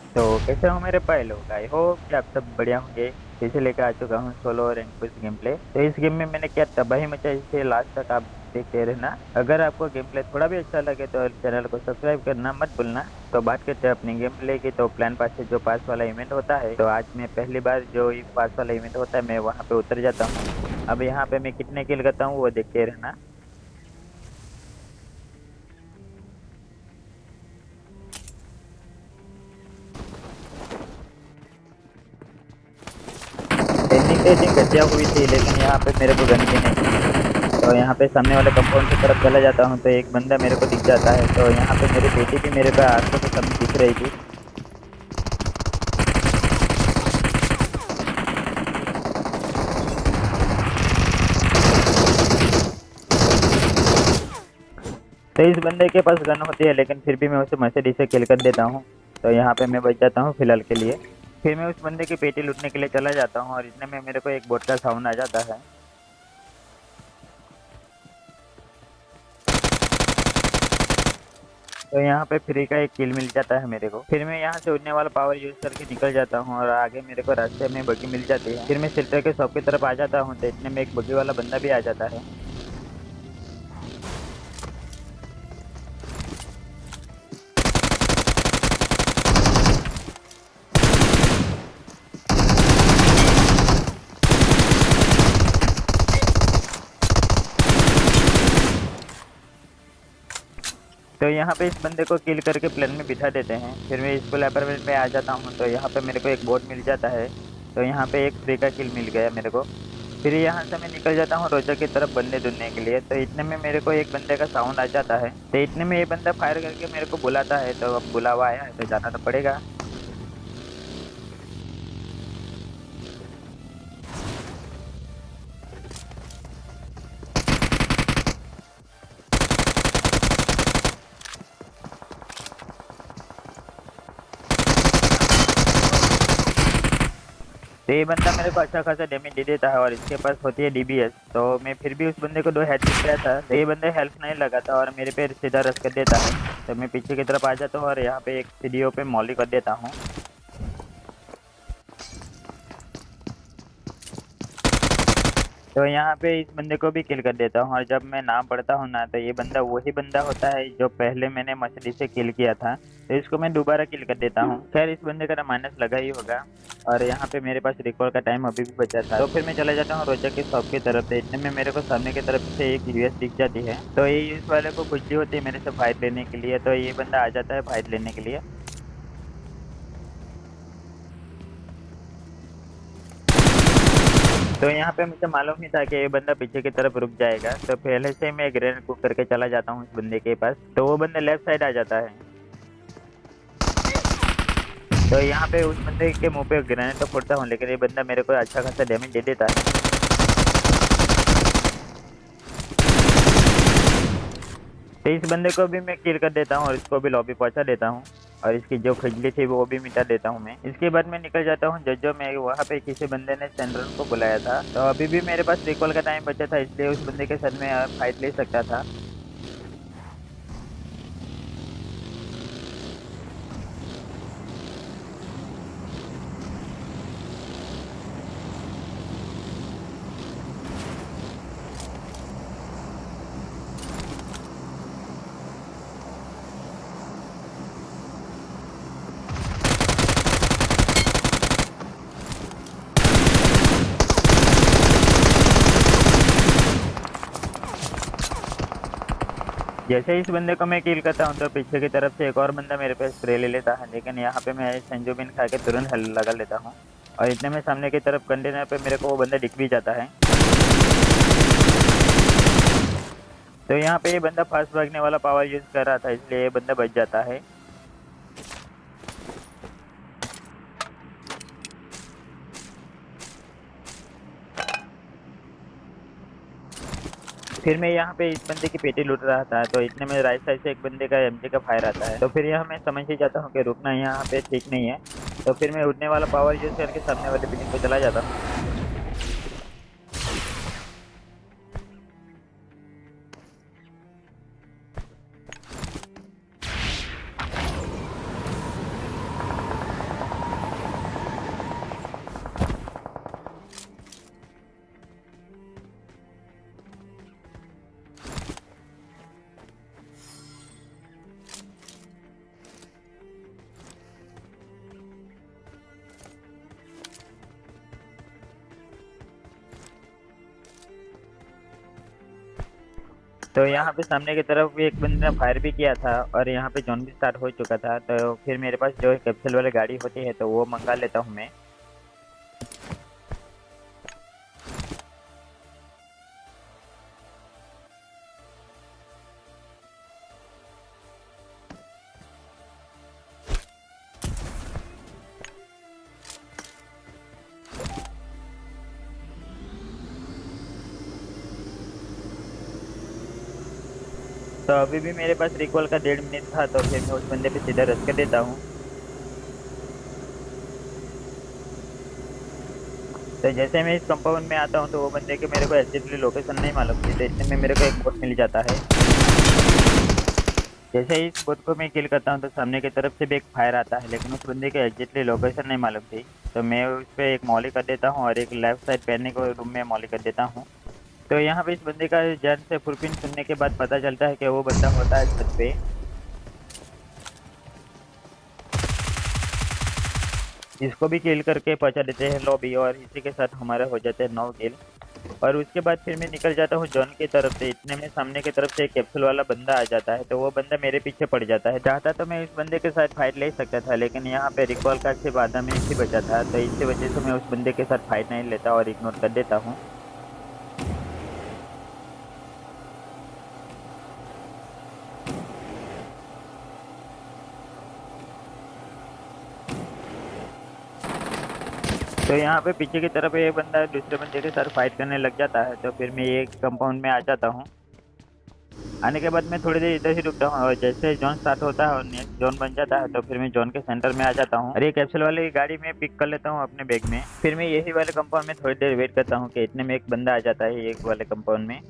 तो कैसे हो मेरे भाई लोग। आई होप कि आप सब बढ़िया होंगे। फिर से लेकर आ चुका हूँ solo rank push game play. तो इस गेम में मैंने क्या तबाही मचाई, इसे लास्ट तक आप देखते रहना। अगर आपको गेम प्ले थोड़ा भी अच्छा लगे तो चैनल को सब्सक्राइब करना मत भूलना। तो बात करते हैं अपनी गेम प्ले की। तो प्लान पास से जो पास वाला इवेंट होता है, तो आज मैं पहली बार जो ये पास वाला इवेंट होता है मैं वहाँ पे उतर जाता हूँ। अब यहाँ पे मैं कितने किल करता हूँ वो देखते रहना। टेनिंग टेनिंग घटिया हुई थी, लेकिन यहाँ पे मेरे को गन भी नहीं मिली। तो यहाँ पे सामने वाले कंपाउंड की तरफ चला जाता हूँ तो एक बंदा मेरे को दिख जाता है। तो यहाँ पे मेरी पेटी भी मेरे को आंखों के सामने दिख रही थी। तो इस बंदे के पास गन होती है, लेकिन फिर भी मैं उसे मर्सिडीज से किल कर देता हूँ। तो यहाँ पे मैं बच जाता हूँ फिलहाल के लिए। फिर मैं उस बंदे की पेटी लूटने के लिए चला जाता हूँ और इतने में मेरे को एक बोट का साउंड आ जाता है। तो यहाँ पे फ्री का एक किल मिल जाता है मेरे को। फिर मैं यहाँ से उड़ने वाला पावर यूज करके निकल जाता हूँ और आगे मेरे को रास्ते में बग्गी मिल जाती है। फिर मैं सिल्टर के शॉप की तरफ आ जाता हूँ तो इतने में एक बग्गी वाला बंदा भी आ जाता है। तो यहाँ पे इस बंदे को किल करके प्लेन में बिठा देते हैं। फिर मैं स्कूल अपार्टमेंट में आ जाता हूँ तो यहाँ पे मेरे को एक बोट मिल जाता है। तो यहाँ पे एक फ्री का किल मिल गया मेरे को। फिर यहाँ से मैं निकल जाता हूँ रोजा की तरफ बंदे ढूंढने के लिए। तो इतने में मेरे को एक बंदे का साउंड आ जाता है। तो इतने में ये बंदा फायर करके मेरे को बुलाता है। तो अब बुलावा आया है तो जाना तो पड़ेगा। तो ये बंदा मेरे को अच्छा खासा डैमेज दे देता है और इसके पास होती है डीबीएस। तो मैं फिर भी उस बंदे को दो हेड किया था, तो ये बंदे हेल्प नहीं लगाता और मेरे पे सीधा रश कर देता है। तो मैं पीछे की तरफ आ जाता हूँ और यहाँ पे एक सीढ़ियों पे मॉली कर देता हूँ। तो यहाँ पे इस बंदे को भी किल कर देता हूँ और जब मैं नाम पढ़ता हूँ ना, तो ये बंदा वही बंदा होता है जो पहले मैंने मछली से किल किया था। तो इसको मैं दोबारा किल कर देता हूँ। खैर इस बंदे का ना माइनस लगा ही होगा। और यहाँ पे मेरे पास रिकॉल का टाइम अभी भी बचा था। तो फिर मैं चला जाता हूँ रोजा के शॉप की तरफ से। इतने में मेरे को सामने की तरफ से एक यूएस दिख जाती है। तो ये यूएस वाले को खुशी होती है मेरे से फाइट लेने के लिए। तो ये बंदा आ जाता है फाइट लेने के लिए। तो यहाँ पे मुझे मालूम ही था कि ये बंदा पीछे की तरफ रुक जाएगा। तो पहले से ही मैं ग्रेनेड कुक करके चला जाता हूँ उस बंदे के पास। तो वो बंदा लेफ्ट साइड आ जाता है। तो यहाँ पे उस बंदे के मुंह पे ग्रेनेड तो फोड़ता हूँ, लेकिन ये बंदा मेरे को अच्छा खासा डैमेज दे देता है। तो इस बंदे को भी मैं किल कर देता हूँ और इसको भी लॉबी पहुंचा देता हूँ। और इसकी जो खजली थी वो भी मिटा देता हूँ मैं। इसके बाद मैं निकल जाता हूँ जज्जो में। वहाँ पे किसी बंदे ने सेंड्रल को बुलाया था। तो अभी भी मेरे पास रिकॉल का टाइम बचा था, इसलिए उस बंदे के साथ में फाइट ले सकता था। जैसे ही इस बंदे को मैं किल करता हूँ तो पीछे की तरफ से एक और बंदा मेरे पे स्प्रे ले लेता है, लेकिन यहाँ पे मैं संजोबिन खा के तुरंत हेल लगा लेता हूँ। और इतने में सामने की तरफ कंटेनर पे मेरे को वो बंदा दिख भी जाता है। तो यहाँ पे ये बंदा फास्ट भागने वाला पावर यूज कर रहा था, इसलिए ये बंदा बच जाता है। फिर मैं यहाँ पे इस बंदे की पेटी लूट रहा था। तो इतने में राइट साइड से एक बंदे का एमजे का फायर आता है। तो फिर यहाँ मैं समझ ही जाता हूँ कि रुकना यहाँ पे ठीक नहीं है। तो फिर मैं उड़ने वाला पावर यूज करके सामने वाले बिल्डिंग पे चला जाता हूँ। तो यहाँ पे सामने की तरफ भी एक बंदे ने फायर भी किया था और यहाँ पे जोन भी स्टार्ट हो चुका था। तो फिर मेरे पास जो कैप्सूल वाली गाड़ी होती है तो वो मंगा लेता हूँ मैं। तो अभी भी मेरे पास रिकॉल का 1.5 मिनट था, तो फिर मैं उस बंदे पे सीधा रश कर देता हूँ। तो जैसे मैं इस कंपाउंड में आता हूँ तो वो बंदे के मेरे को एग्जैक्टली लोकेशन नहीं मालूम थी, तो इसमें मेरे को एक बोट मिल जाता है। जैसे ही इस बोट को मैं किल करता हूँ तो सामने की तरफ से भी एक फायर आता है, लेकिन उस बंदे के एग्जैक्टली लोकेशन नहीं मालूम थी। तो मैं उस पर एक मॉली कर देता हूँ और एक लेफ्ट साइड पैनिक को रूम में मॉली कर देता हूँ। तो यहाँ पे इस बंदे का जन से फुलपिन सुनने के बाद पता चलता है कि वो बंदा होता है छत पे। इसको भी किल करके पहुंचा देते हैं लॉबी और इसी के साथ हमारा हो जाते हैं 9 किल। और उसके बाद फिर मैं निकल जाता हूँ जॉन की तरफ से। इतने में सामने की तरफ से एक कैप्सूल वाला बंदा आ जाता है, तो वो बंदा मेरे पीछे पड़ जाता है। चाहता तो मैं उस बंदे के साथ फाइट ले सकता था, लेकिन यहाँ पे रिकॉल का सिर्फ आधा में ही बचा था, तो इसी वजह से मैं उस बंदे के साथ फाइट नहीं लेता और इग्नोर कर देता हूँ। तो यहाँ पे पीछे की तरफ एक बंदा दूसरे बंदे के साथ फाइट करने लग जाता है, तो फिर मैं एक कंपाउंड में आ जाता हूँ। आने के बाद मैं थोड़ी देर इधर ही रुकता हूँ और जैसे जोन स्टार्ट होता है और नेक्स्ट जोन बन जाता है तो फिर मैं जोन के सेंटर में आ जाता हूँ और ये कैप्सूल वाली गाड़ी में पिक कर लेता हूँ अपने बैग में। फिर मैं यही वाले कंपाउंड में थोड़ी देर वेट करता हूँ कि इतने में एक बंदा आ जाता है एक वाले कंपाउंड में।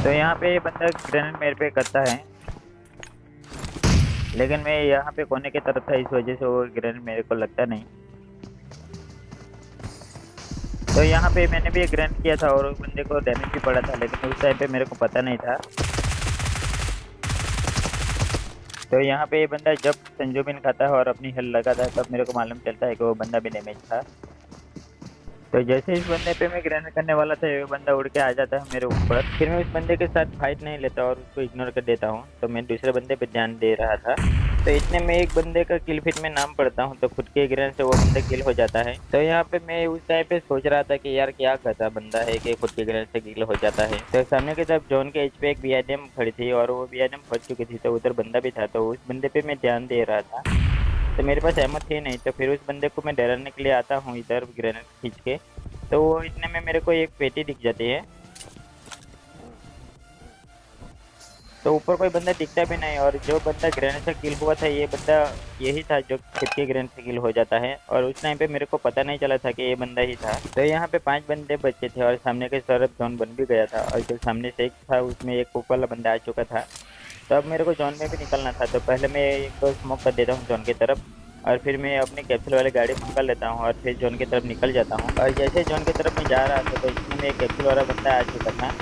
तो यहाँ पे ये बंदा ग्रेनेड मेरे पे करता है, लेकिन मैं यहाँ पे कोने की तरफ था, इस वजह से वो ग्रेनेड मेरे को लगता नहीं। तो यहाँ पे मैंने भी एक ग्रेनेड किया था और उस बंदे को डैमेज भी पड़ा था, लेकिन उस टाइम पे मेरे को पता नहीं था। तो यहाँ पे ये बंदा जब संजोबिन खाता है और अपनी हेल्थ लगाता है तब मेरे को मालूम चलता है कि वो बंदा भी डैमेज था। तो जैसे इस बंदे पे मैं ग्रेनेड करने वाला था ये बंदा उड़ के आ जाता है मेरे ऊपर। फिर मैं उस बंदे के साथ फाइट नहीं लेता और उसको इग्नोर कर देता हूँ, तो मैं दूसरे बंदे पे ध्यान दे रहा था। तो इतने में एक बंदे का किल फिट में नाम पड़ता हूँ, तो खुद के ग्रेनेड से वो बंदा किल हो जाता है। तो यहाँ पे मैं उस टाइम पे सोच रहा था कि यार क्या करता बंदा है कि खुद के ग्रेनेड से किल हो जाता है। तो सामने की तरफ जोन के एज पे एक BRDM खड़ी थी और वो BRDM फट चुकी थी, तो उधर बंदा भी था, तो उस बंदे पे मैं ध्यान दे रहा था। तो मेरे पास एमो थी नहीं, तो फिर उस बंदे को मैं डराने के लिए आता हूँ इधर ग्रेनेड खींच के। तो वो इतने में मेरे को एक पेटी दिख जाती है, तो ऊपर कोई बंदा दिखता भी नहीं और जो बंदा ग्रेनेड से किल हुआ था ये बंदा यही था जो खुद के ग्रेनेड से किल हो जाता है। और उस टाइम पे मेरे को पता नहीं चला था कि ये बंदा ही था। तो यहाँ पे 5 बंदे बचे थे और सामने के तरफ जोन बन भी गया था और जो सामने से एक था उसमें एक ऊपर वाला बंदा आ चुका था। तो अब मेरे को जोन में भी निकलना था, तो पहले मैं एक स्मोक कर देता हूँ जोन की तरफ और फिर मैं अपनी कैप्सूल वाली गाड़ी पकड़ लेता हूँ और फिर जोन की तरफ निकल जाता हूँ। और जैसे जोन की तरफ मैं जा रहा था तो इसमें मैं एक कैप्सूल वाला बंदा आ चुका था।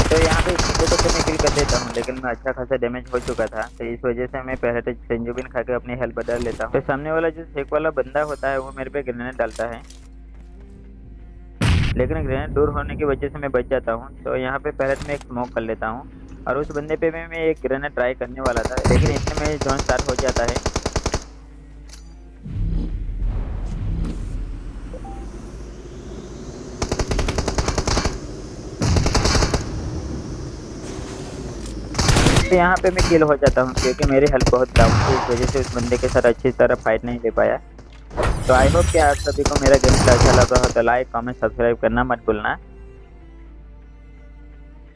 तो यहाँ पे इस बंदे को तो मैं किल कर देता हूँ, लेकिन मैं अच्छा खासा डैमेज हो चुका था, तो इस वजह से मैं पहले तो सेंजोबिन खा के अपनी हेल्थ बदल लेता हूँ। तो सामने वाला जो शेक वाला बंदा होता है वो मेरे पे ग्रेनेड डालता है, लेकिन ग्रेनेड दूर होने की वजह से मैं बच जाता हूँ। तो यहाँ पे पहले तो मैं एक स्मोक कर लेता हूँ और उस बंदे पे मैं एक ग्रेनेड ट्राई करने वाला था, लेकिन इतने में जोन स्टार्ट हो जाता है। तो यहाँ पे मैं किल हो जाता हूँ क्योंकि मेरी हेल्थ बहुत डाउन थी, इस वजह से उस बंदे के साथ अच्छी तरह फाइट नहीं ले पाया। तो आई होप कि आप सभी को मेरा गेम अच्छा लगा हो तो लाइक कमेंट सब्सक्राइब करना मत भूलना।